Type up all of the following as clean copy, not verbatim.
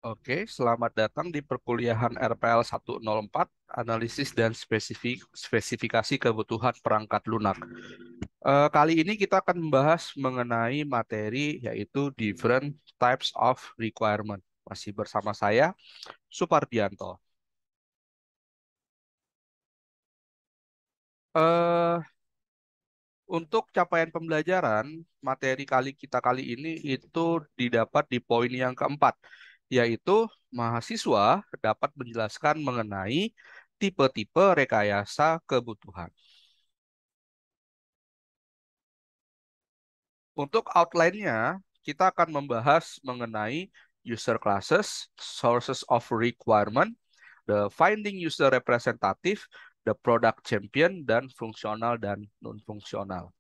Oke, selamat datang di perkuliahan RPL 104, Analisis dan Spesifikasi Kebutuhan Perangkat Lunak. Kali ini kita akan membahas mengenai materi yaitu Different Types of Requirement. Masih bersama saya, Supardianto. Eh, untuk capaian pembelajaran, materi kita kali ini itu didapat di poin yang keempat, yaitu mahasiswa dapat menjelaskan mengenai tipe-tipe rekayasa kebutuhan. Untuk outline-nya, kita akan membahas mengenai user classes, sources of requirement, the finding user representative, the product champion, dan fungsional dan non-fungsional.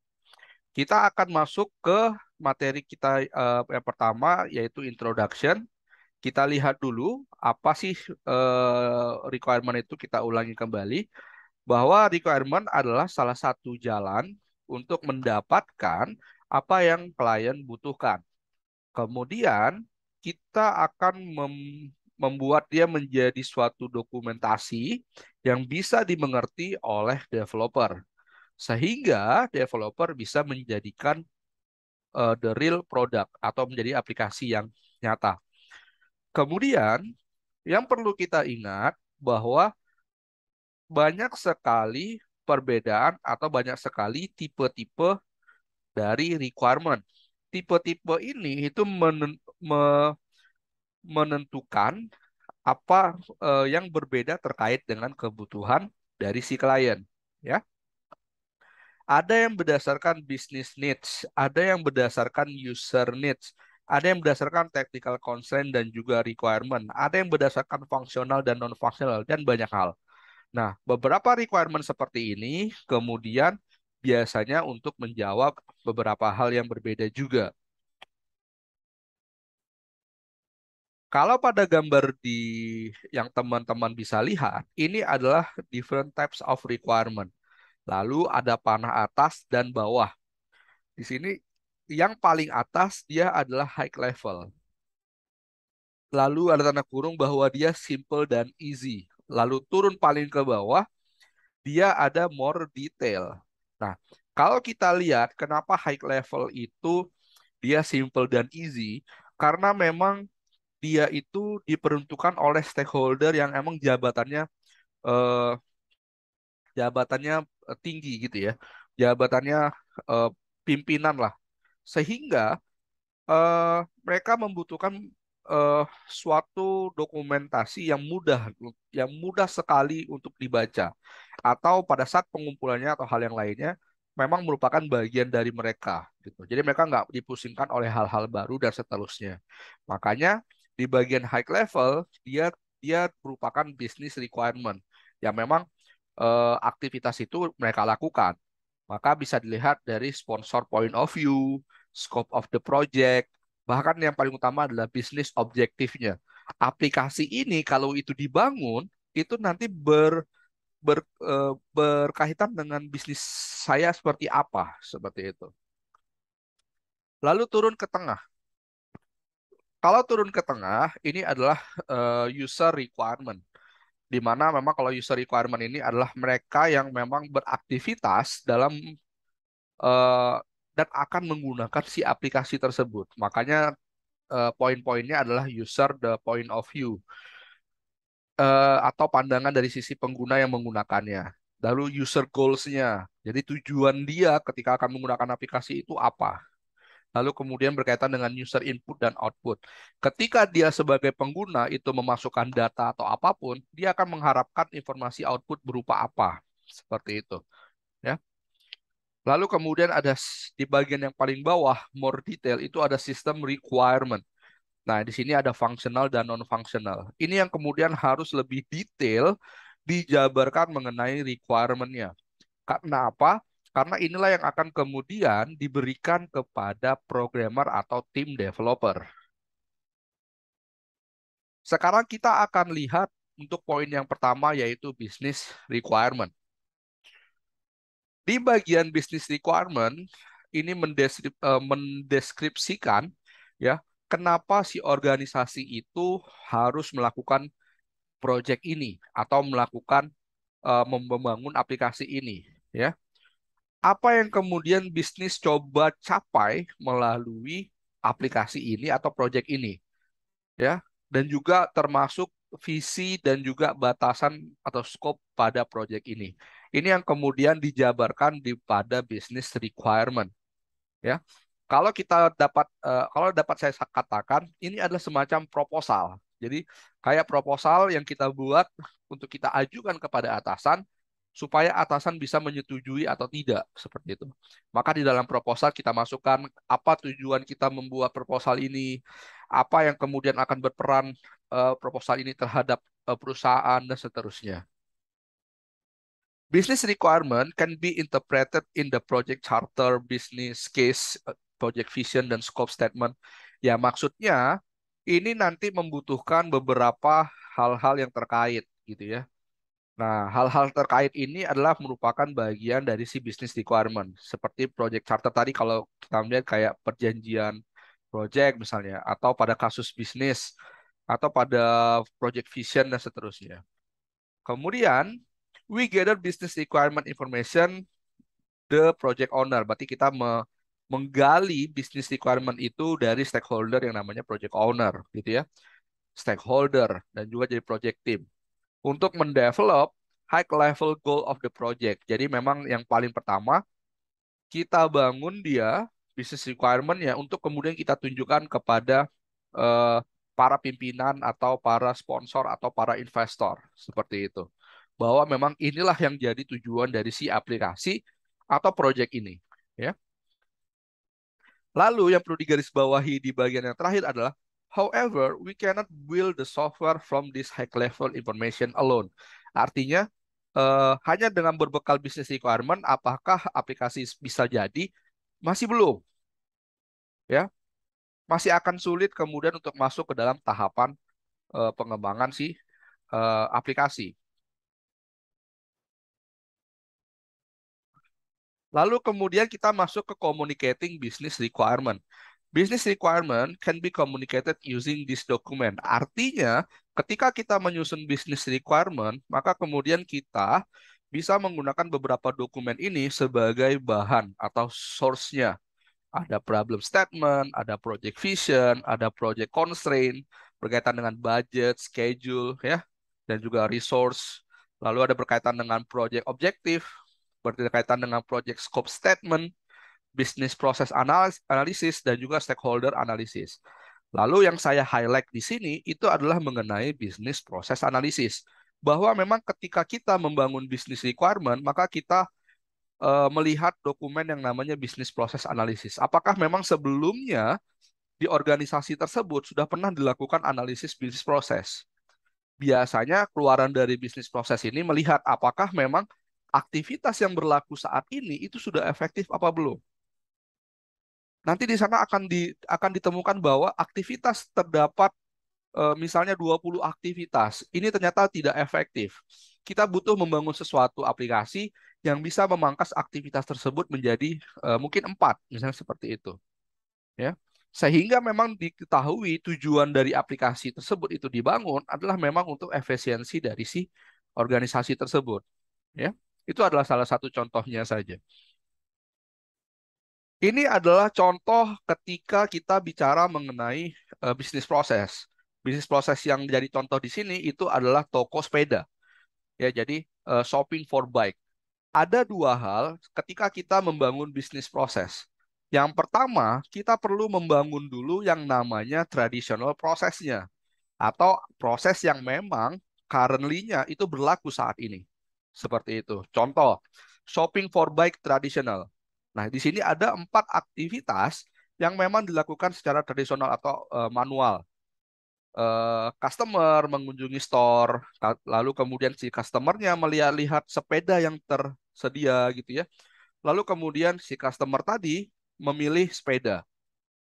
Kita akan masuk ke materi kita yang pertama, yaitu introduction. Kita lihat dulu apa sih requirement itu, kita ulangi kembali bahwa requirement adalah salah satu jalan untuk mendapatkan apa yang klien butuhkan. Kemudian kita akan membuat dia menjadi suatu dokumentasi yang bisa dimengerti oleh developer, sehingga developer bisa menjadikan the real product atau menjadi aplikasi yang nyata. Kemudian yang perlu kita ingat bahwa banyak sekali perbedaan atau banyak sekali tipe-tipe dari requirement. Tipe-tipe ini itu menentukan apa yang berbeda terkait dengan kebutuhan dari si klien. Ya, ada yang berdasarkan business needs, ada yang berdasarkan user needs, ada yang berdasarkan technical constraint dan juga requirement, ada yang berdasarkan fungsional dan non-fungsional, dan banyak hal. Nah, beberapa requirement seperti ini kemudian biasanya untuk menjawab beberapa hal yang berbeda juga. Kalau pada gambar yang teman-teman bisa lihat, ini adalah different types of requirement. Lalu ada panah atas dan bawah. Di sini yang paling atas dia adalah high level. Lalu ada tanda kurung bahwa dia simple dan easy. Lalu turun paling ke bawah, dia ada more detail. Nah, kalau kita lihat kenapa high level itu dia simple dan easy, karena memang dia itu diperuntukkan oleh stakeholder yang emang eh, jabatannya tinggi gitu ya, jabatannya eh, pimpinan lah, sehingga eh, mereka membutuhkan eh, suatu dokumentasi yang mudah sekali untuk dibaca, atau pada saat pengumpulannya atau hal yang lainnya memang merupakan bagian dari mereka gitu. Jadi mereka nggak dipusingkan oleh hal-hal baru dan seterusnya. Makanya di bagian high level dia dia merupakan business requirement yang memang aktivitas itu mereka lakukan. Maka bisa dilihat dari sponsor point of view, scope of the project, bahkan yang paling utama adalah bisnis objektifnya. Aplikasi ini kalau itu dibangun, itu nanti berkaitan dengan bisnis saya seperti apa, seperti itu. Lalu turun ke tengah. Kalau turun ke tengah, ini adalah user requirement, di mana memang kalau user requirement ini adalah mereka yang memang beraktivitas dalam eh, dan akan menggunakan si aplikasi tersebut. Makanya poin-poinnya adalah user the point of view, atau pandangan dari sisi pengguna yang menggunakannya. Lalu user goals-nya. Jadi tujuan dia ketika akan menggunakan aplikasi itu apa. Lalu kemudian berkaitan dengan user input dan output. Ketika dia sebagai pengguna itu memasukkan data atau apapun, dia akan mengharapkan informasi output berupa apa. Seperti itu. Ya. Lalu kemudian ada di bagian yang paling bawah, more detail, itu ada sistem requirement. Nah, di sini ada functional dan non-functional. Ini yang kemudian harus lebih detail dijabarkan mengenai requirement-nya. Karena apa? Karena inilah yang akan kemudian diberikan kepada programmer atau tim developer. Sekarang kita akan lihat untuk poin yang pertama, yaitu business requirement. Di bagian business requirement, ini mendeskripsikan ya kenapa si organisasi itu harus melakukan project ini atau melakukan membangun aplikasi ini, ya. Apa yang kemudian bisnis coba capai melalui aplikasi ini atau project ini, ya. Dan juga termasuk visi dan juga batasan atau scope pada project ini. Ini yang kemudian dijabarkan di pada business requirement, ya. Kalau dapat saya katakan, ini adalah semacam proposal. Jadi kayak proposal yang kita buat untuk kita ajukan kepada atasan supaya atasan bisa menyetujui atau tidak, seperti itu. Maka di dalam proposal kita masukkan apa tujuan kita membuat proposal ini, apa yang kemudian akan berperan proposal ini terhadap perusahaan dan seterusnya. Business requirement can be interpreted in the project charter, business case, project vision, dan scope statement. Ya, maksudnya ini nanti membutuhkan beberapa hal-hal yang terkait, gitu ya. Nah, hal-hal terkait ini adalah merupakan bagian dari si business requirement. Seperti project charter tadi, kalau kita melihat kayak perjanjian project misalnya, atau pada kasus bisnis, atau pada project vision, dan seterusnya. Kemudian, we gather business requirement information the project owner. Berarti kita menggali business requirement itu dari stakeholder yang namanya project owner, gitu ya. Stakeholder dan juga jadi project team untuk mendevelop high level goal of the project. Jadi memang yang paling pertama kita bangun dia business requirement ya untuk kemudian kita tunjukkan kepada eh, para pimpinan atau para sponsor atau para investor seperti itu. Bahwa memang inilah yang jadi tujuan dari si aplikasi atau project ini, ya. Lalu yang perlu digarisbawahi di bagian yang terakhir adalah, however, we cannot build the software from this high level information alone. Artinya, hanya dengan berbekal business requirement, apakah aplikasi bisa jadi? Masih belum, ya. Masih akan sulit kemudian untuk masuk ke dalam tahapan pengembangan si aplikasi. Lalu kemudian kita masuk ke communicating business requirement. Business requirement can be communicated using this document. Artinya, ketika kita menyusun business requirement, maka kemudian kita bisa menggunakan beberapa dokumen ini sebagai bahan atau source-nya. Ada problem statement, ada project vision, ada project constraint, berkaitan dengan budget, schedule, ya, dan juga resource. Lalu ada berkaitan dengan project objective, berkaitan dengan project scope statement, business process analysis, dan juga stakeholder analysis. Lalu yang saya highlight di sini itu adalah mengenai business process analysis. Bahwa memang ketika kita membangun business requirement, maka kita melihat dokumen yang namanya business process analysis. Apakah memang sebelumnya di organisasi tersebut sudah pernah dilakukan analisis bisnis proses? Biasanya keluaran dari bisnis proses ini melihat apakah memang aktivitas yang berlaku saat ini itu sudah efektif apa belum. Nanti di sana akan ditemukan bahwa aktivitas terdapat misalnya 20 aktivitas. Ini ternyata tidak efektif. Kita butuh membangun sesuatu aplikasi yang bisa memangkas aktivitas tersebut menjadi mungkin 4, misalnya seperti itu. Ya. Sehingga memang diketahui tujuan dari aplikasi tersebut itu dibangun adalah memang untuk efisiensi dari si organisasi tersebut. Ya. Itu adalah salah satu contohnya saja. Ini adalah contoh ketika kita bicara mengenai bisnis proses. Bisnis proses yang jadi contoh di sini itu adalah toko sepeda. Ya, jadi shopping for bike. Ada dua hal ketika kita membangun bisnis proses. Yang pertama, kita perlu membangun dulu yang namanya traditional prosesnya atau proses yang memang currently-nya itu berlaku saat ini. Seperti itu. Contoh, shopping for bike tradisional. Nah, di sini ada 4 aktivitas yang memang dilakukan secara tradisional atau manual. Customer mengunjungi store, lalu kemudian si customernya melihat-lihat sepeda yang tersedia gitu ya. Lalu kemudian si customer tadi memilih sepeda.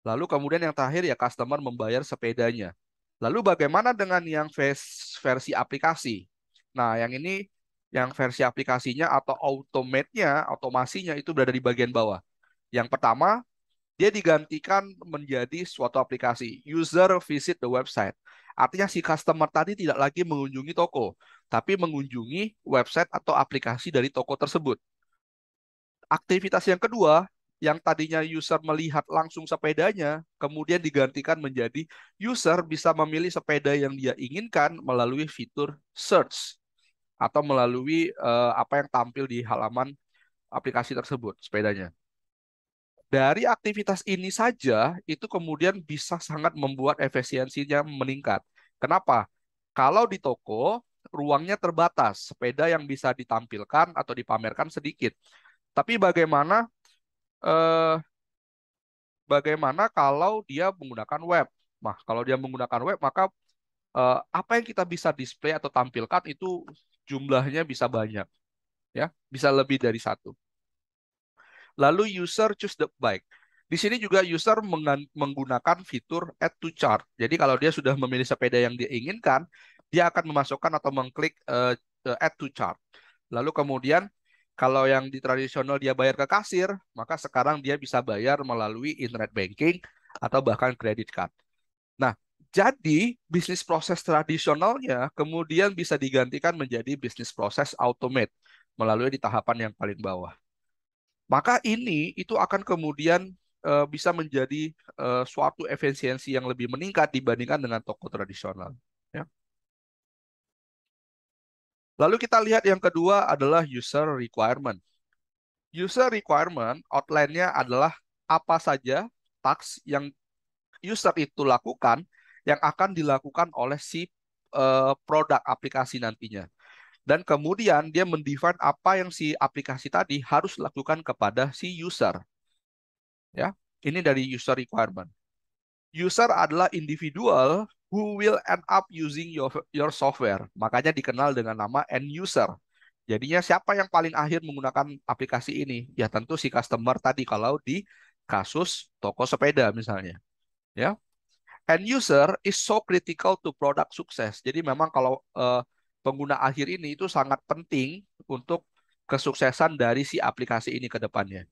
Lalu kemudian yang terakhir ya customer membayar sepedanya. Lalu bagaimana dengan yang versi aplikasi? Nah, yang ini yang versi aplikasinya atau automate-nya, otomasinya itu berada di bagian bawah. Yang pertama, dia digantikan menjadi suatu aplikasi. User visit the website. Artinya si customer tadi tidak lagi mengunjungi toko, tapi mengunjungi website atau aplikasi dari toko tersebut. Aktivitas yang kedua, yang tadinya user melihat langsung sepedanya, kemudian digantikan menjadi user bisa memilih sepeda yang dia inginkan melalui fitur search atau melalui apa yang tampil di halaman aplikasi tersebut, sepedanya. Dari aktivitas ini saja, itu kemudian bisa sangat membuat efisiensinya meningkat. Kenapa? Kalau di toko, ruangnya terbatas, sepeda yang bisa ditampilkan atau dipamerkan sedikit. Tapi eh, bagaimana kalau dia menggunakan web? Nah, kalau dia menggunakan web, maka apa yang kita bisa display atau tampilkan itu jumlahnya bisa banyak, ya, bisa lebih dari satu. Lalu user choose the bike. Di sini juga user menggunakan fitur add to chart. Jadi kalau dia sudah memilih sepeda yang dia inginkan, dia akan memasukkan atau mengklik add to chart. Lalu kemudian kalau yang di tradisional dia bayar ke kasir, maka sekarang dia bisa bayar melalui internet banking atau bahkan credit card. Nah, jadi bisnis proses tradisionalnya kemudian bisa digantikan menjadi bisnis proses automate melalui di tahapan yang paling bawah. Maka ini itu akan kemudian bisa menjadi suatu efisiensi yang lebih meningkat dibandingkan dengan toko tradisional. Ya. Lalu kita lihat yang kedua adalah user requirement. User requirement outline-nya adalah apa saja task yang user itu lakukan yang akan dilakukan oleh si produk aplikasi nantinya. Dan kemudian dia mendefine apa yang si aplikasi tadi harus lakukan kepada si user. Ya, ini dari user requirement. User adalah individual who will end up using your software. Makanya dikenal dengan nama end user. Jadinya siapa yang paling akhir menggunakan aplikasi ini? Ya tentu si customer tadi kalau di kasus toko sepeda misalnya. Ya, end user is so critical to product sukses. Jadi memang kalau pengguna akhir ini itu sangat penting untuk kesuksesan dari si aplikasi ini ke depannya.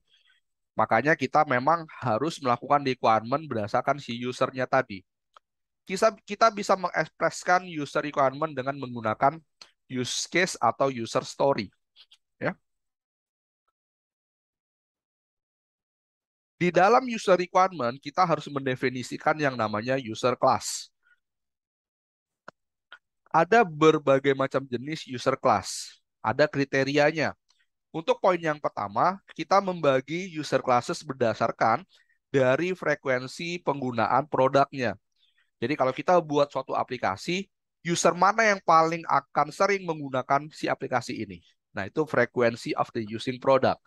Makanya kita memang harus melakukan requirement berdasarkan si usernya tadi. Kita bisa mengekspresikan user requirement dengan menggunakan use case atau user story. Ya. Di dalam user requirement, kita harus mendefinisikan yang namanya user class. Ada berbagai macam jenis user class. Ada kriterianya. Untuk poin yang pertama, kita membagi user classes berdasarkan dari frekuensi penggunaan produknya. Jadi kalau kita buat suatu aplikasi, user mana yang paling akan sering menggunakan si aplikasi ini? Nah, itu frekuensi of the using product.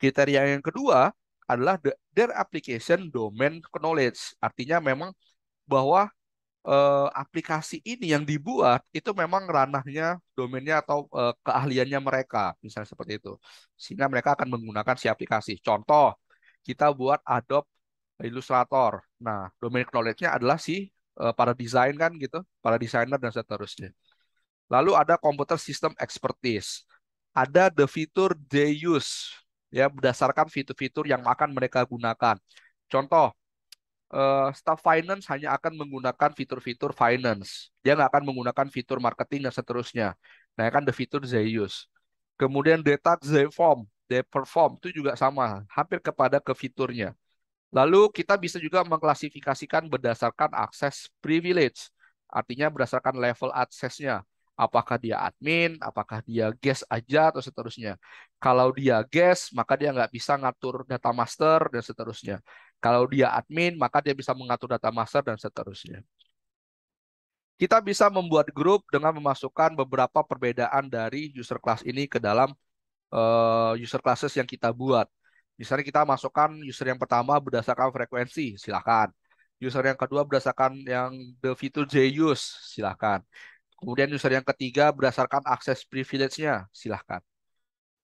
Kriteria yang kedua adalah their application domain knowledge. Artinya memang bahwa aplikasi ini yang dibuat itu memang ranahnya, domainnya atau keahliannya mereka, misalnya seperti itu. Sehingga mereka akan menggunakan si aplikasi. Contoh, kita buat Adobe Illustrator. Nah, domain knowledge-nya adalah si para desain kan gitu, para desainer dan seterusnya. Lalu ada computer system expertise. Ada the fitur they use, ya berdasarkan fitur-fitur yang akan mereka gunakan. Contoh, staff finance hanya akan menggunakan fitur-fitur finance. Dia nggak akan menggunakan fitur marketing dan seterusnya. Nah, kan the fitur they use. Kemudian data they perform itu juga sama, hampir kepada ke fiturnya. Lalu kita bisa juga mengklasifikasikan berdasarkan akses privilege, artinya berdasarkan level aksesnya. Apakah dia admin, apakah dia guest aja, atau seterusnya. Kalau dia guest, maka dia nggak bisa ngatur data master, dan seterusnya. Kalau dia admin, maka dia bisa mengatur data master, dan seterusnya. Kita bisa membuat grup dengan memasukkan beberapa perbedaan dari user class ini ke dalam user classes yang kita buat. Misalnya kita masukkan user yang pertama berdasarkan frekuensi, silakan. User yang kedua berdasarkan yang the feature they use, silakan. Kemudian user yang ketiga berdasarkan akses privilege-nya, silakan.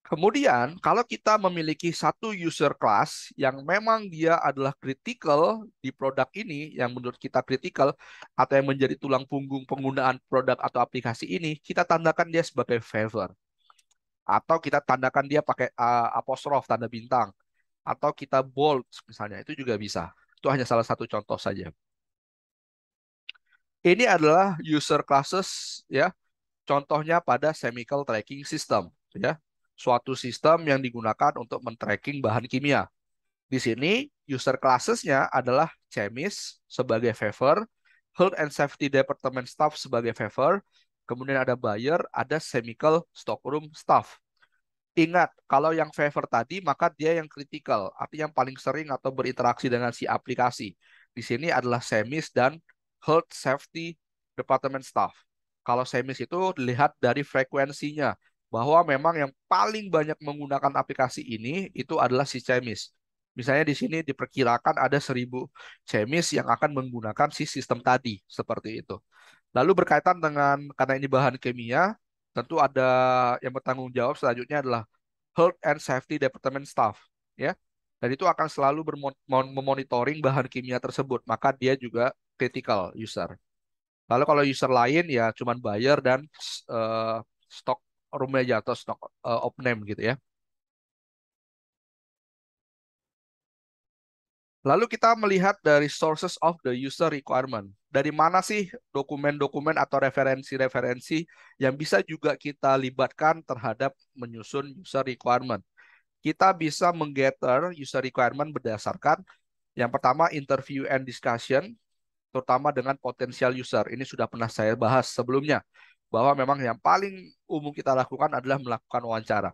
Kemudian, kalau kita memiliki satu user class yang memang dia adalah critical di produk ini, yang menurut kita critical, atau yang menjadi tulang punggung penggunaan produk atau aplikasi ini, kita tandakan dia sebagai favor. Atau kita tandakan dia pakai apostrof, tanda bintang. atau kita bold misalnya, itu juga bisa. Itu hanya salah satu contoh saja. Ini adalah user classes ya, contohnya pada chemical tracking system ya. Suatu sistem yang digunakan untuk men-tracking bahan kimia. Di sini user classes-nya adalah chemist sebagai favor, health and safety department staff sebagai favor, kemudian ada buyer, ada chemical stockroom staff. Ingat, kalau yang favor tadi, maka dia yang critical, artinya yang paling sering atau berinteraksi dengan si aplikasi. Di sini adalah semis dan health safety department staff. Kalau semis itu dilihat dari frekuensinya, bahwa memang yang paling banyak menggunakan aplikasi ini itu adalah si semis. Misalnya di sini diperkirakan ada 1.000 semis yang akan menggunakan si sistem tadi, seperti itu. Lalu berkaitan dengan, karena ini bahan kimia, tentu ada yang bertanggung jawab selanjutnya adalah Health and Safety Department Staff, ya. Dan itu akan selalu memonitoring bahan kimia tersebut, maka dia juga critical user. Lalu kalau user lain ya cuman buyer dan eh, stock room aja atau stock of name gitu ya. Lalu kita melihat dari sources of the user requirement. Dari mana sih dokumen-dokumen atau referensi-referensi yang bisa juga kita libatkan terhadap menyusun user requirement. Kita bisa menggather user requirement berdasarkan yang pertama interview and discussion, terutama dengan potensial user. Ini sudah pernah saya bahas sebelumnya, bahwa memang yang paling umum kita lakukan adalah melakukan wawancara.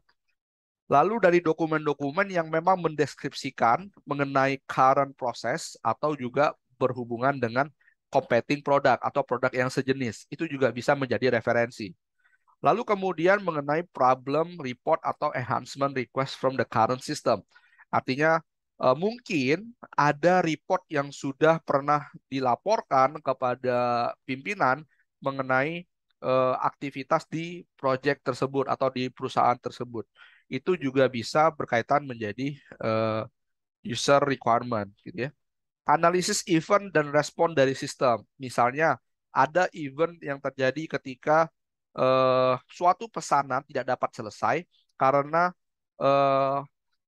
Lalu dari dokumen-dokumen yang memang mendeskripsikan mengenai current process atau juga berhubungan dengan competing product atau produk yang sejenis, itu juga bisa menjadi referensi. Lalu kemudian mengenai problem report atau enhancement request from the current system. Artinya mungkin ada report yang sudah pernah dilaporkan kepada pimpinan mengenai aktivitas di project tersebut atau di perusahaan tersebut. Itu juga bisa berkaitan menjadi eh, user requirement gitu ya. Analisis event dan respon dari sistem. Misalnya, ada event yang terjadi ketika suatu pesanan tidak dapat selesai karena eh,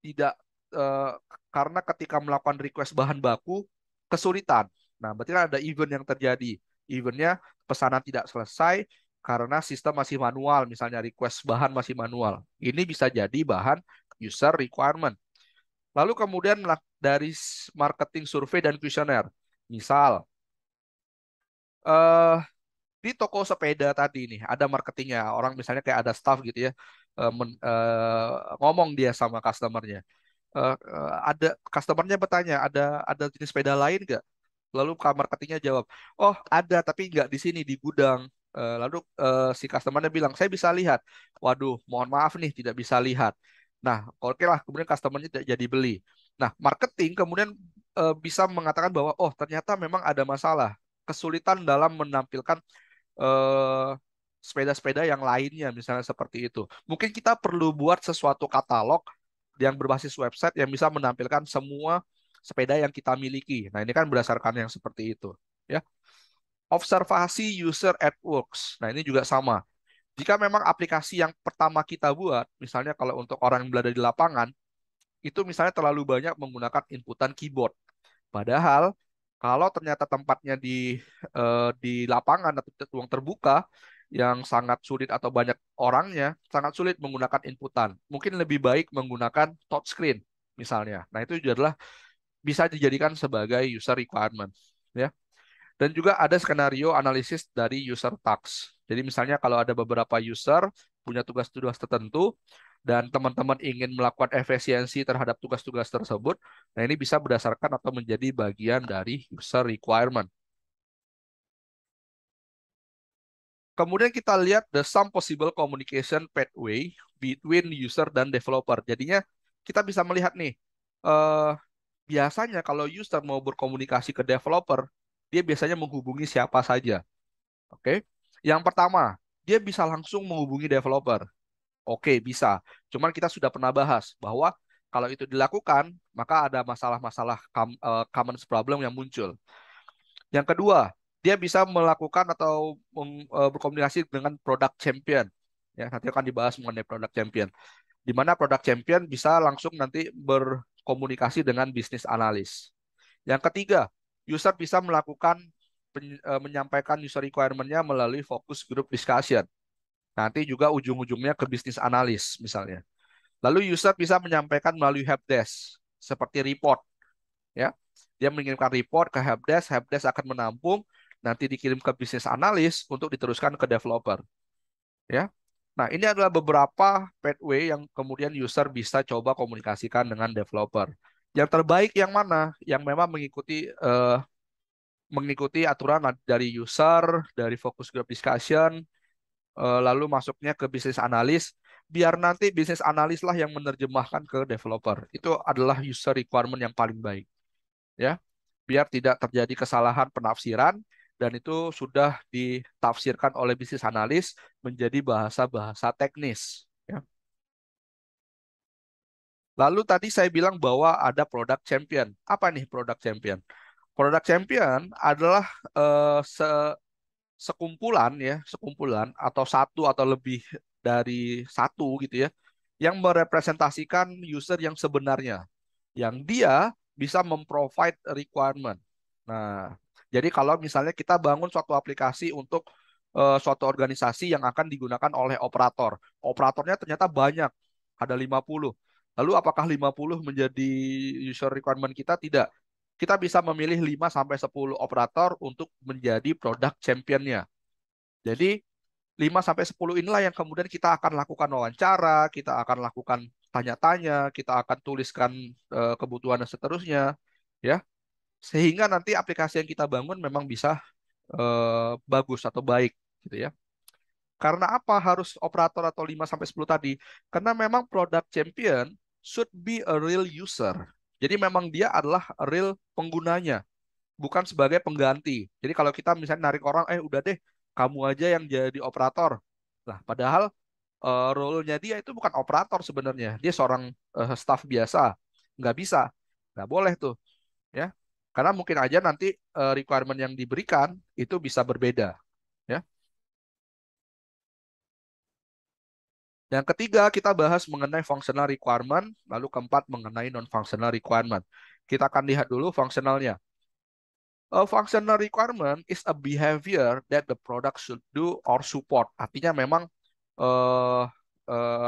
tidak eh, karena ketika melakukan request bahan baku kesulitan. Nah, berarti kan ada event yang terjadi. Eventnya pesanan tidak selesai karena sistem masih manual, misalnya request bahan masih manual. Ini bisa jadi bahan user requirement. Lalu kemudian dari marketing survei dan kuesioner. Misal, eh, di toko sepeda tadi nih ada marketingnya. Orang misalnya kayak ada staff gitu ya, ngomong dia sama customernya. Ada customernya bertanya, ada jenis sepeda lain nggak? Lalu marketingnya jawab, oh ada tapi nggak di sini di gudang. Lalu si customernya bilang, saya bisa lihat. Waduh, mohon maaf nih tidak bisa lihat. Nah, oke lah, kemudian customernya tidak jadi beli. Nah, marketing kemudian bisa mengatakan bahwa oh ternyata memang ada masalah, kesulitan dalam menampilkan eh, sepeda-sepeda yang lainnya, misalnya seperti itu. Mungkin kita perlu buat sesuatu katalog yang berbasis website yang bisa menampilkan semua sepeda yang kita miliki. Nah, ini kan berdasarkan yang seperti itu, ya. Observasi user at works. Nah, ini juga sama. Jika memang aplikasi yang pertama kita buat, misalnya kalau untuk orang yang berada di lapangan, itu misalnya terlalu banyak menggunakan inputan keyboard. Padahal kalau ternyata tempatnya di lapangan atau di ruang terbuka yang sangat sulit atau banyak orangnya, sangat sulit menggunakan inputan. Mungkin lebih baik menggunakan touchscreen misalnya. Nah, itu juga adalah bisa dijadikan sebagai user requirement, ya. Dan juga ada skenario analisis dari user tasks. Jadi misalnya kalau ada beberapa user punya tugas-tugas tertentu dan teman-teman ingin melakukan efisiensi terhadap tugas-tugas tersebut, nah ini bisa berdasarkan atau menjadi bagian dari user requirement. Kemudian kita lihat the some possible communication pathway between user dan developer. Jadinya kita bisa melihat nih, eh, biasanya kalau user mau berkomunikasi ke developer, dia biasanya menghubungi siapa saja. Oke. Yang pertama, dia bisa langsung menghubungi developer. Oke, bisa. Cuman kita sudah pernah bahas bahwa kalau itu dilakukan, maka ada masalah-masalah common problem yang muncul. Yang kedua, dia bisa melakukan atau berkomunikasi dengan product champion. Ya, nanti akan dibahas mengenai product champion. Di mana product champion bisa langsung nanti komunikasi dengan bisnis analis. Yang ketiga, user bisa melakukan menyampaikan user requirement-nya melalui focus group discussion. Nanti juga ujung-ujungnya ke bisnis analis misalnya. Lalu user bisa menyampaikan melalui helpdesk seperti report, ya. Dia mengirimkan report ke helpdesk akan menampung, nanti dikirim ke bisnis analis untuk diteruskan ke developer, ya. Nah, ini adalah beberapa pathway yang kemudian user bisa coba komunikasikan dengan developer. Yang terbaik yang mana? Yang memang mengikuti aturan dari user, dari focus group discussion, lalu masuknya ke bisnis analis, biar nanti bisnis analis lah yang menerjemahkan ke developer. Itu adalah user requirement yang paling baik, ya. Biar tidak terjadi kesalahan penafsiran dan itu sudah ditafsirkan oleh bisnis analis menjadi bahasa-bahasa teknis, ya. Lalu tadi saya bilang bahwa ada product champion. Apa nih product champion? Product champion adalah eh, se- sekumpulan, ya, sekumpulan atau satu atau lebih dari satu gitu ya, yang merepresentasikan user yang sebenarnya, yang dia bisa memprovide requirement. Nah, jadi kalau misalnya kita bangun suatu aplikasi untuk suatu organisasi yang akan digunakan oleh operator, operatornya ternyata banyak, ada 50. Lalu apakah 50 menjadi user requirement kita? Tidak. Kita bisa memilih 5 sampai 10 operator untuk menjadi product championnya. Jadi 5 sampai 10 inilah yang kemudian kita akan lakukan wawancara, kita akan lakukan tanya-tanya, kita akan tuliskan kebutuhan dan seterusnya, ya. Sehingga nanti aplikasi yang kita bangun memang bisa bagus atau baik gitu ya. Karena apa harus operator atau 5 sampai 10 tadi? Karena memang product champion should be a real user. Jadi memang dia adalah real penggunanya, bukan sebagai pengganti. Jadi kalau kita misalnya narik orang, udah deh, kamu aja yang jadi operator. Nah, padahal role-nya dia itu bukan operator sebenarnya. Dia seorang staff biasa. Nggak bisa. Nggak boleh tuh, ya. Karena mungkin aja nanti requirement yang diberikan itu bisa berbeda, ya. Yang ketiga, kita bahas mengenai functional requirement, lalu keempat mengenai non-functional requirement. Kita akan lihat dulu fungsionalnya. A functional requirement is a behavior that the product should do or support. Artinya memang eh,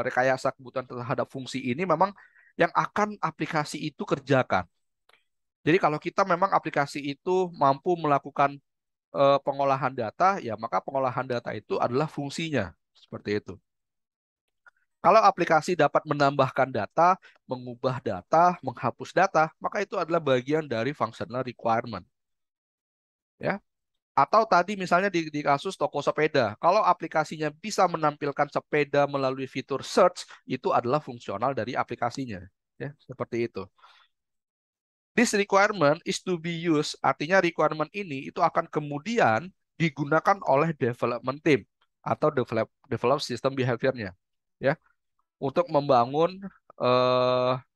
rekayasa kebutuhan terhadap fungsi ini memang yang akan aplikasi itu kerjakan. Jadi kalau kita memang aplikasi itu mampu melakukan pengolahan data, ya maka pengolahan data itu adalah fungsinya. Seperti itu. Kalau aplikasi dapat menambahkan data, mengubah data, menghapus data, maka itu adalah bagian dari functional requirement, ya. Atau tadi misalnya di kasus toko sepeda, kalau aplikasinya bisa menampilkan sepeda melalui fitur search, itu adalah fungsional dari aplikasinya. Ya, seperti itu. This requirement is to be used, artinya requirement ini itu akan kemudian digunakan oleh development team atau develop system behavior-nya. Ya, untuk membangun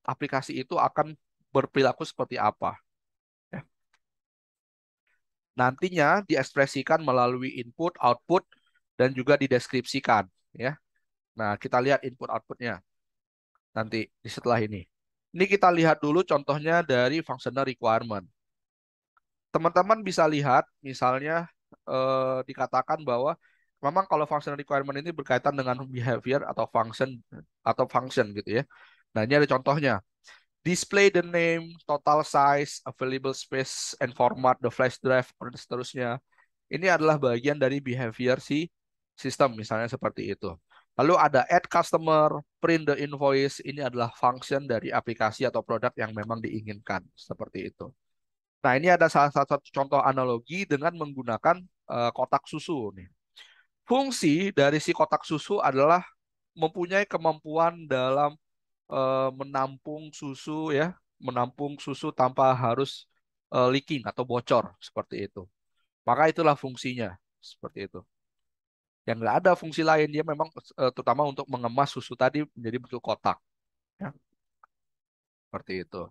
aplikasi itu akan berperilaku seperti apa. Ya. Nantinya diekspresikan melalui input, output, dan juga dideskripsikan, ya. Nah, kita lihat input outputnya nanti di setelah ini. Ini kita lihat dulu contohnya dari functional requirement. Teman-teman bisa lihat, misalnya dikatakan bahwa memang kalau functional requirement ini berkaitan dengan behavior atau function gitu ya. Nah, ini ada contohnya. Display the name, total size, available space and format, the flash drive, dan seterusnya. Ini adalah bagian dari behavior si sistem, misalnya seperti itu. Lalu ada add customer, print the invoice. Ini adalah function dari aplikasi atau produk yang memang diinginkan, seperti itu. Nah, ini ada salah satu contoh analogi dengan menggunakan kotak susu nih. Fungsi dari si kotak susu adalah mempunyai kemampuan dalam menampung susu, ya, menampung susu tanpa harus leaking atau bocor seperti itu. Maka itulah fungsinya seperti itu. Yang nggak ada fungsi lain, dia memang terutama untuk mengemas susu tadi menjadi bentuk kotak, ya, seperti itu.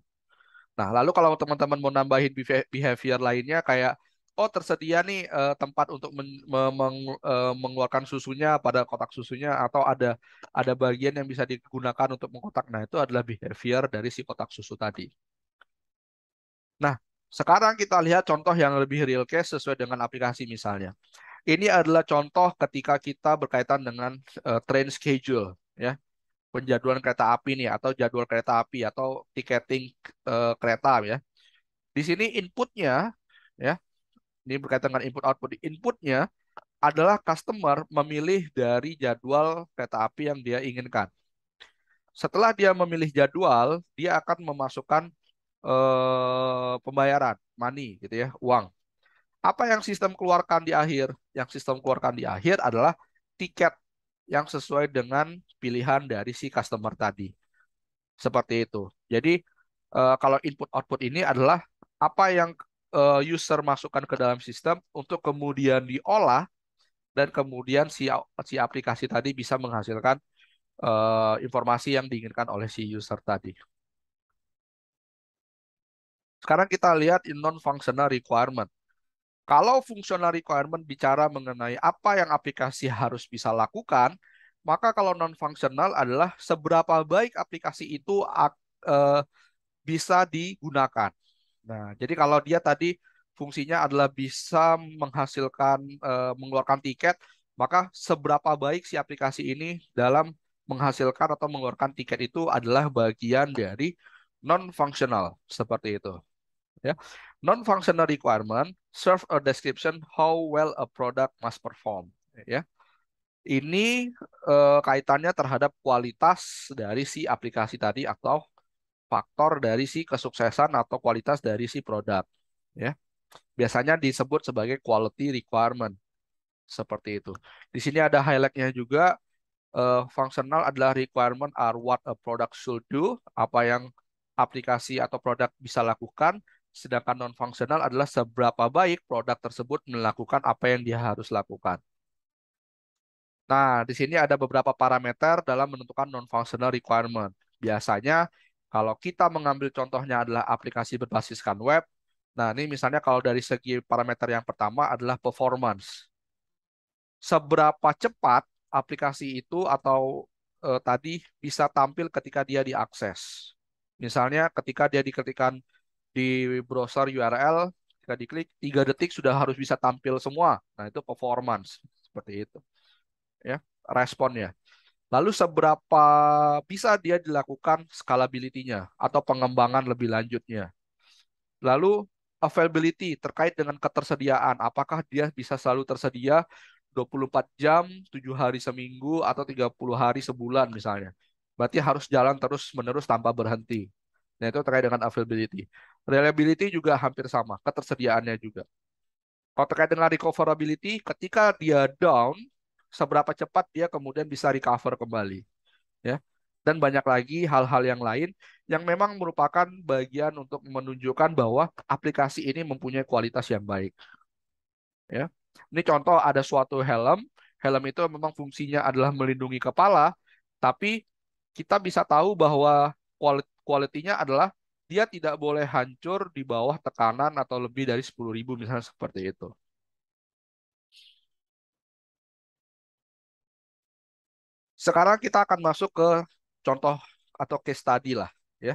Nah, lalu kalau teman-teman mau nambahin behavior lainnya kayak oh tersedia nih tempat untuk mengeluarkan susunya pada kotak susunya, atau ada bagian yang bisa digunakan untuk mengkotak. Nah, itu adalah behavior dari si kotak susu tadi. Nah, sekarang kita lihat contoh yang lebih real case sesuai dengan aplikasi misalnya. Ini adalah contoh ketika kita berkaitan dengan train schedule, ya, penjadwalan kereta api nih, atau jadwal kereta api, atau tiketing kereta, ya. Di sini inputnya, ya, ini berkaitan dengan input output. Inputnya adalah customer memilih dari jadwal kereta api yang dia inginkan. Setelah dia memilih jadwal, dia akan memasukkan pembayaran, money, gitu ya, uang. Apa yang sistem keluarkan di akhir? Yang sistem keluarkan di akhir adalah tiket yang sesuai dengan pilihan dari si customer tadi. Seperti itu. Jadi kalau input output ini adalah apa yang user masukkan ke dalam sistem untuk kemudian diolah dan kemudian si aplikasi tadi bisa menghasilkan informasi yang diinginkan oleh si user tadi. Sekarang kita lihat in non-functional requirement. Kalau functional requirement bicara mengenai apa yang aplikasi harus bisa lakukan, maka kalau non-functional adalah seberapa baik aplikasi itu eh, bisa digunakan. Nah, jadi kalau dia tadi fungsinya adalah bisa menghasilkan, mengeluarkan tiket, maka seberapa baik si aplikasi ini dalam menghasilkan atau mengeluarkan tiket itu adalah bagian dari non-functional, seperti itu. Ya. Non-functional requirement serve a description how well a product must perform. Ya. Ini kaitannya terhadap kualitas dari si aplikasi tadi, atau faktor dari si kesuksesan atau kualitas dari si produk. Ya. Biasanya disebut sebagai quality requirement. Seperti itu. Di sini ada highlight-nya juga. Functional adalah requirement are what a product should do, apa yang aplikasi atau produk bisa lakukan, sedangkan non-functional adalah seberapa baik produk tersebut melakukan apa yang dia harus lakukan. Nah, di sini ada beberapa parameter dalam menentukan non-functional requirement. Biasanya, kalau kita mengambil contohnya adalah aplikasi berbasiskan web, nah ini misalnya kalau dari segi parameter yang pertama adalah performance. Seberapa cepat aplikasi itu atau tadi bisa tampil ketika dia diakses. Misalnya ketika dia diketikkan di browser URL, ketika diklik 3 detik sudah harus bisa tampil semua. Nah, itu performance seperti itu, ya, responnya. Lalu seberapa bisa dia dilakukan scalability-nya atau pengembangan lebih lanjutnya. Lalu availability terkait dengan ketersediaan. Apakah dia bisa selalu tersedia 24 jam, 7 hari seminggu, atau 30 hari sebulan misalnya. Berarti harus jalan terus-menerus tanpa berhenti. Nah, itu terkait dengan availability. Reliability juga hampir sama, ketersediaannya juga. Kalau terkait dengan recoverability, ketika dia down, seberapa cepat dia kemudian bisa recover kembali. Ya. Dan banyak lagi hal-hal yang lain yang memang merupakan bagian untuk menunjukkan bahwa aplikasi ini mempunyai kualitas yang baik. Ya. Ini contoh ada suatu helm. Helm itu memang fungsinya adalah melindungi kepala, tapi kita bisa tahu bahwa kualitinya adalah dia tidak boleh hancur di bawah tekanan atau lebih dari 10.000 misalnya seperti itu. Sekarang kita akan masuk ke contoh atau case study lah, ya.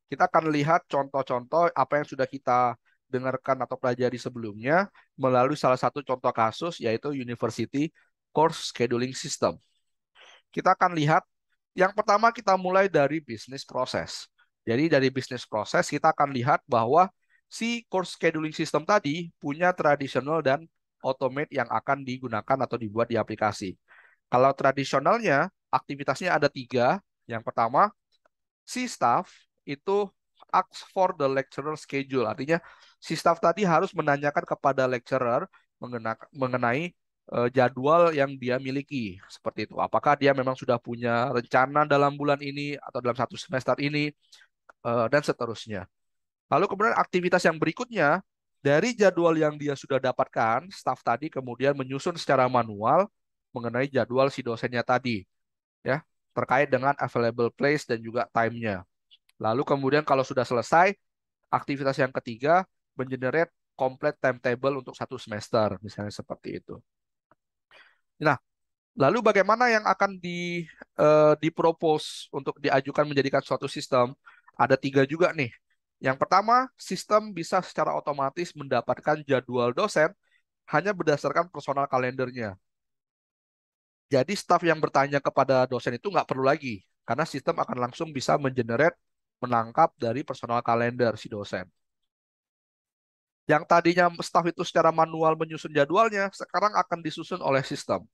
Kita akan lihat contoh-contoh apa yang sudah kita dengarkan atau pelajari sebelumnya melalui salah satu contoh kasus, yaitu University Course Scheduling System. Kita akan lihat yang pertama, kita mulai dari bisnis proses. Jadi dari bisnis proses kita akan lihat bahwa si course scheduling system tadi punya tradisional dan automate yang akan digunakan atau dibuat di aplikasi. Kalau tradisionalnya, aktivitasnya ada tiga. Yang pertama, si staff itu ask for the lecturer schedule. Artinya si staff tadi harus menanyakan kepada lecturer mengenai jadwal yang dia miliki. Seperti itu. Apakah dia memang sudah punya rencana dalam bulan ini atau dalam satu semester ini, dan seterusnya. Lalu kemudian aktivitas yang berikutnya, dari jadwal yang dia sudah dapatkan, staff tadi kemudian menyusun secara manual mengenai jadwal si dosennya tadi, ya, terkait dengan available place dan juga time-nya. Lalu kemudian kalau sudah selesai, aktivitas yang ketiga mengenerate complete timetable untuk satu semester, misalnya seperti itu. Nah, lalu bagaimana yang akan dipropose untuk diajukan menjadikan suatu sistem? Ada tiga juga nih. Yang pertama, sistem bisa secara otomatis mendapatkan jadwal dosen hanya berdasarkan personal kalendernya. Jadi staf yang bertanya kepada dosen itu nggak perlu lagi, karena sistem akan langsung bisa mengenerate, menangkap dari personal kalender si dosen. Yang tadinya staf itu secara manual menyusun jadwalnya, sekarang akan disusun oleh sistem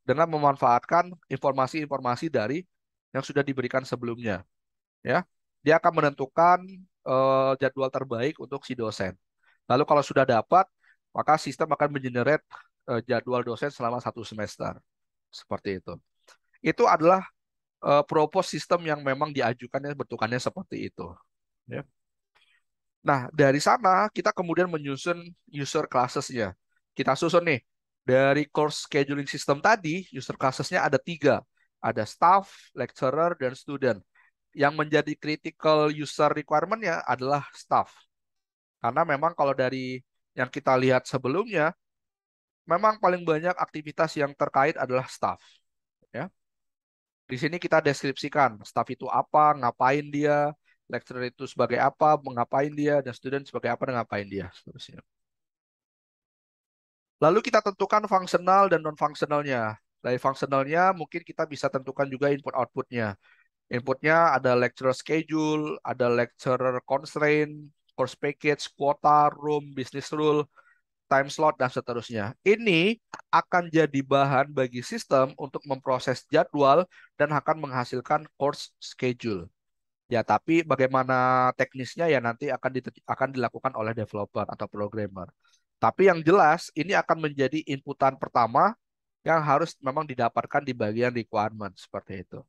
dengan memanfaatkan informasi-informasi dari yang sudah diberikan sebelumnya. Ya, dia akan menentukan jadwal terbaik untuk si dosen. Lalu kalau sudah dapat, maka sistem akan mengenerate jadwal dosen selama satu semester. Seperti itu. Itu adalah propose sistem yang memang diajukannya bentukannya seperti itu. Ya. Nah, dari sana kita kemudian menyusun user classes-nya. Kita susun nih, dari course scheduling system tadi, user classes-nya ada tiga. Ada staff, lecturer, dan student. Yang menjadi critical user requirement-nya adalah staff. Karena memang kalau dari yang kita lihat sebelumnya, memang paling banyak aktivitas yang terkait adalah staff. Ya. Di sini kita deskripsikan staff itu apa, ngapain dia, lecturer itu sebagai apa, mengapain dia, dan student sebagai apa dan ngapain dia, seterusnya. Lalu kita tentukan fungsional dan non-fungsionalnya. Dari fungsionalnya mungkin kita bisa tentukan juga input-outputnya. Inputnya ada lecturer schedule, ada lecturer constraint, course package, quota, room, business rule, time slot, dan seterusnya. Ini akan jadi bahan bagi sistem untuk memproses jadwal dan akan menghasilkan course schedule. Ya, tapi bagaimana teknisnya ya nanti akan dilakukan oleh developer atau programmer. Tapi yang jelas ini akan menjadi inputan pertama yang harus memang didapatkan di bagian requirement seperti itu.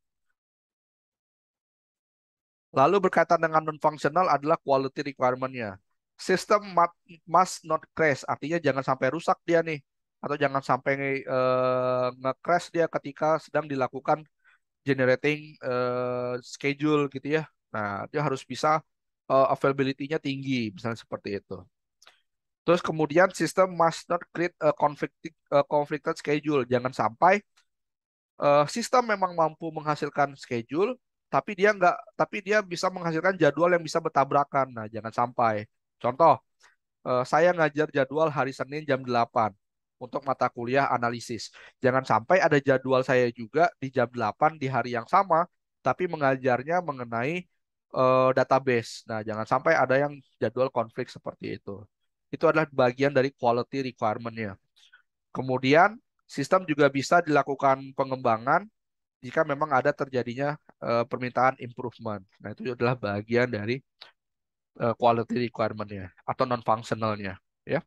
Lalu berkaitan dengan non-functional adalah quality requirement-nya. System must not crash, artinya jangan sampai rusak dia nih, atau jangan sampai nge-crash dia ketika sedang dilakukan generating schedule gitu ya. Nah, dia harus bisa availability-nya tinggi, misalnya seperti itu. Terus kemudian sistem must not create a conflicted schedule. Jangan sampai sistem memang mampu menghasilkan schedule, tapi dia bisa menghasilkan jadwal yang bisa bertabrakan. Nah, jangan sampai. Contoh, saya ngajar jadwal hari Senin jam 8 untuk mata kuliah analisis. Jangan sampai ada jadwal saya juga di jam 8 di hari yang sama, tapi mengajarnya mengenai database. Nah, jangan sampai ada yang jadwal konflik seperti itu. Itu adalah bagian dari quality requirement-nya. Kemudian, sistem juga bisa dilakukan pengembangan jika memang ada terjadinya permintaan improvement. Nah, itu adalah bagian dari quality requirement-nya atau non-functional-nya. Ya.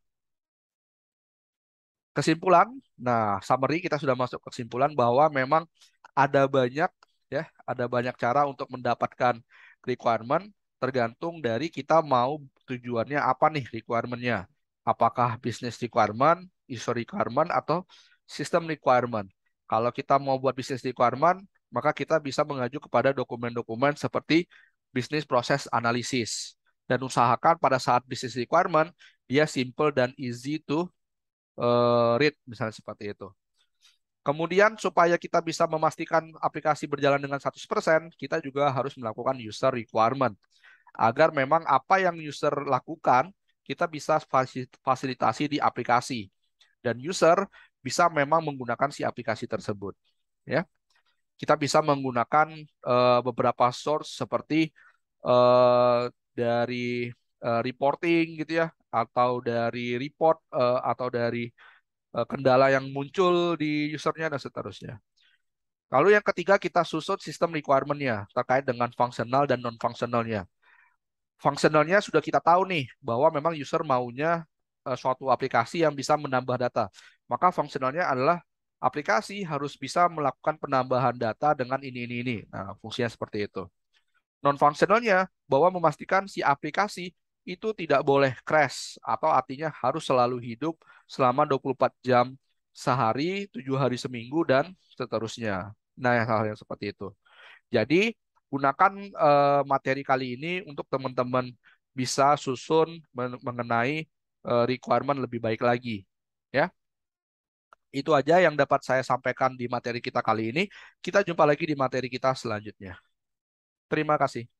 Kesimpulan, nah summary kita sudah masuk ke kesimpulan bahwa memang ada banyak ya, ada banyak cara untuk mendapatkan requirement tergantung dari kita mau tujuannya apa nih requirement-nya. Apakah business requirement, user requirement, atau system requirement. Kalau kita mau buat business requirement, maka kita bisa mengacu kepada dokumen-dokumen seperti business process analysis. Dan usahakan pada saat business requirement, dia simple dan easy to read, misalnya seperti itu. Kemudian supaya kita bisa memastikan aplikasi berjalan dengan 100%, kita juga harus melakukan user requirement. Agar memang apa yang user lakukan, kita bisa fasilitasi di aplikasi. Dan user bisa memang menggunakan si aplikasi tersebut. Ya, kita bisa menggunakan beberapa source seperti dari reporting gitu ya, atau dari report, atau dari kendala yang muncul di usernya dan seterusnya. Lalu yang ketiga kita susun sistem requirement-nya terkait dengan fungsional dan non-fungsionalnya. Fungsionalnya sudah kita tahu nih bahwa memang user maunya suatu aplikasi yang bisa menambah data. Maka fungsionalnya adalah aplikasi harus bisa melakukan penambahan data dengan ini. Nah, fungsinya seperti itu. Non-fungsionalnya bahwa memastikan si aplikasi itu tidak boleh crash atau artinya harus selalu hidup selama 24 jam sehari, 7 hari seminggu, dan seterusnya. Nah, hal yang seperti itu. Jadi, gunakan materi kali ini untuk teman-teman bisa susun mengenai requirement lebih baik lagi. Ya, itu aja yang dapat saya sampaikan di materi kita kali ini. Kita jumpa lagi di materi kita selanjutnya. Terima kasih.